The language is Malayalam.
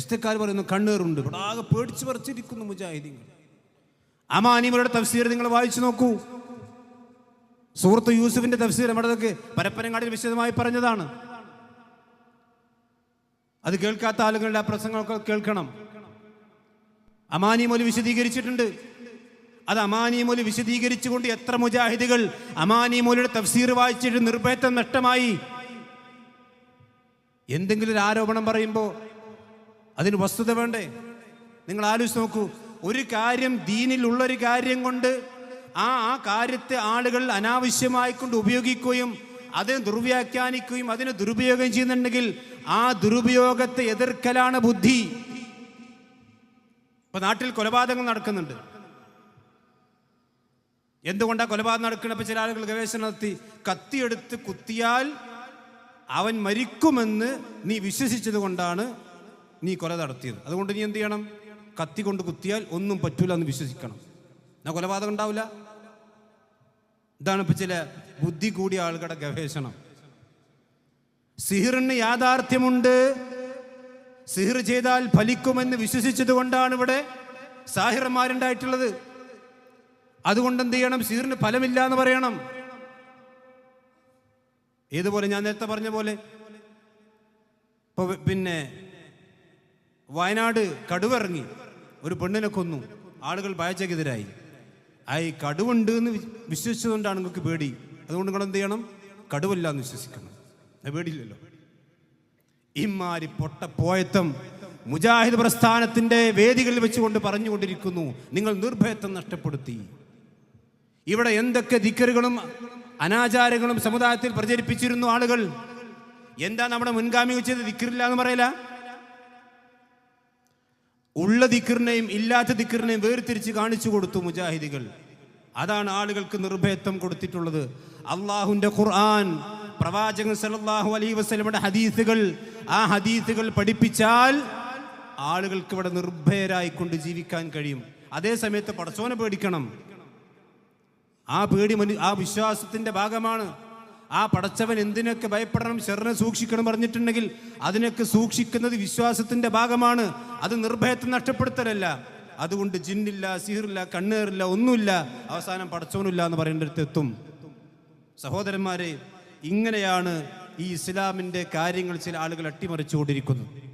പ്രദേശക്കാർ പറയുന്നു കണ്ണേറുണ്ട്. ഇവിടെ ആകെ പേടിച്ച് പറിച്ചിരിക്കുന്നു മുജാഹിദീങ്ങൾ. അമാനിമരുടെ തഫ്സീർ നിങ്ങൾ വായിച്ചു നോക്കൂ. സൂറത്ത് യൂസുഫിന്റെ തഫ്സീർ നമ്മുടെതൊക്കെ പരപ്പനങ്ങാടിൽ വിശദമായി പറഞ്ഞതാണ്. അത് കേൾക്കാത്ത ആളുകളുടെ ആ പ്രസംഗമൊക്കെ കേൾക്കണം. അമാനി മൊലി വിശദീകരിച്ചിട്ടുണ്ട്. അത് അമാനി മൊലി വിശദീകരിച്ചുകൊണ്ട് എത്ര മുജാഹിദുകൾ അമാനി മൊലിയുടെ തഫ്സീർ വായിച്ചിട്ട് നിർഭയത്വം നഷ്ടമായി. എന്തെങ്കിലും ഒരു ആരോപണം പറയുമ്പോൾ അതിന് വസ്തുത വേണ്ടേ? നിങ്ങൾ ആലോചിച്ച് നോക്കൂ. ഒരു കാര്യം ദീനിലുള്ളൊരു കാര്യം കൊണ്ട് ആ കാര്യത്തെ ആളുകൾ അനാവശ്യമായിക്കൊണ്ട് ഉപയോഗിക്കുകയും അതിനെ ദുർവ്യാഖ്യാനിക്കുകയും അതിനെ ദുരുപയോഗം ചെയ്യുന്നുണ്ടെങ്കിൽ ആ ദുരുപയോഗത്തെ എതിർക്കലാണ് ബുദ്ധി. ഇപ്പൊ നാട്ടിൽ കൊലപാതകങ്ങൾ നടക്കുന്നുണ്ട്. എന്തുകൊണ്ടാണ് കൊലപാതകം നടക്കുന്നപ്പോൾ ചില ആളുകൾ ഗവേഷണം നടത്തി കത്തിയെടുത്ത് കുത്തിയാൽ അവൻ മരിക്കുമെന്ന് നീ വിശ്വസിച്ചത് കൊണ്ടാണ് നീ കൊല നടത്തിയത്. അതുകൊണ്ട് നീ എന്ത് ചെയ്യണം? കത്തി കൊണ്ട് കുത്തിയാൽ ഒന്നും പറ്റൂല എന്ന് വിശ്വസിക്കണം. എന്നാ കൊലപാതകം ഉണ്ടാവില്ല. ഇതാണ് ഇപ്പൊ ചില ബുദ്ധി കൂടിയ ആളുകളുടെ ഗവേഷണം. സിഹിറിന് യാഥാർത്ഥ്യമുണ്ട്, സിഹിർ ചെയ്താൽ ഫലിക്കുമെന്ന് വിശ്വസിച്ചത് കൊണ്ടാണ് ഇവിടെ സാഹിറന്മാരുണ്ടായിട്ടുള്ളത്. അതുകൊണ്ട് എന്ത് ചെയ്യണം? സിഹിറിന് ഫലമില്ല എന്ന് പറയണം. ഏതുപോലെ ഞാൻ നേരത്തെ പറഞ്ഞ പോലെ ഇപ്പൊ പിന്നെ വയനാട് കടുവിറങ്ങി ഒരു പെണ്ണിനെ കൊന്നു. ആളുകൾ ഭയച്ചക്കെതിരായി. ഈ കടുവുണ്ട് എന്ന് വിശ്വസിച്ചതുകൊണ്ടാണ് നിങ്ങൾക്ക് പേടി. അതുകൊണ്ട് നിങ്ങൾ എന്ത് ചെയ്യണം? കടുവല്ല എന്ന് വിശ്വസിക്കണം. പേടിയില്ലല്ലോ. ഇമാരി പൊട്ടപ്പോയത്തം മുജാഹിദ് പ്രസ്ഥാനത്തിന്റെ വേദികളിൽ വെച്ചുകൊണ്ട് പറഞ്ഞുകൊണ്ടിരിക്കുന്നു. നിങ്ങൾ നിർഭയത്വം നഷ്ടപ്പെടുത്തി. ഇവിടെ എന്തൊക്കെ ദിക്റുകളും അനാചാരങ്ങളും സമുദായത്തിൽ പ്രചരിപ്പിച്ചിരുന്നു ആളുകൾ. എന്താ നമ്മുടെ മുൻഗാമികൾ ചെയ്ത്? ദിക്റില്ല എന്ന് പറയില്ല. ഉള്ള ദിക്റിനെയും ഇല്ലാത്ത ദിക്റിനെയും വേർതിരിച്ച് കാണിച്ചു കൊടുത്തു മുജാഹിദികൾ. അതാണ് ആളുകൾക്ക് നിർഭയത്വം കൊടുത്തിട്ടുള്ളത്. അള്ളാഹുവിന്റെ ഖുർആൻ, പ്രവാചകൻ സല്ലല്ലാഹു അലൈഹി വസല്ലമയുടെ ഹദീസുകൾ, ആ ഹദീസുകൾ പഠിപ്പിച്ചാൽ ആളുകൾക്ക് ഇവിടെ നിർഭയരായിക്കൊണ്ട് ജീവിക്കാൻ കഴിയും. അതേ സമയത്ത് പടച്ചോനെ പേടിക്കണം. ആ പേടി ആ വിശ്വാസത്തിന്റെ ഭാഗമാണ്. ആ പടച്ചവൻ എന്തിനൊക്കെ ഭയപ്പെടണം, ശർനെ സൂക്ഷിക്കണം പറഞ്ഞിട്ടുണ്ടെങ്കിൽ അതിനൊക്കെ സൂക്ഷിക്കുന്നത് വിശ്വാസത്തിന്റെ ഭാഗമാണ്. അത് നിർഭയത്വം നഷ്ടപ്പെടുത്തലല്ല. അതുകൊണ്ട് ജിന്നില്ല, സിഹിറില്ല, കണ്ണേറില്ല, ഒന്നുമില്ല, അവസാനം പടച്ചോനില്ല എന്ന് പറയേണ്ടടുത്ത് എത്തും. സഹോദരന്മാരെ, ഇങ്ങനെയാണ് ഈ ഇസ്ലാമിന്റെ കാര്യങ്ങൾ ചില ആളുകൾ അട്ടിമറിച്ചുകൊണ്ടിരിക്കുന്നത്.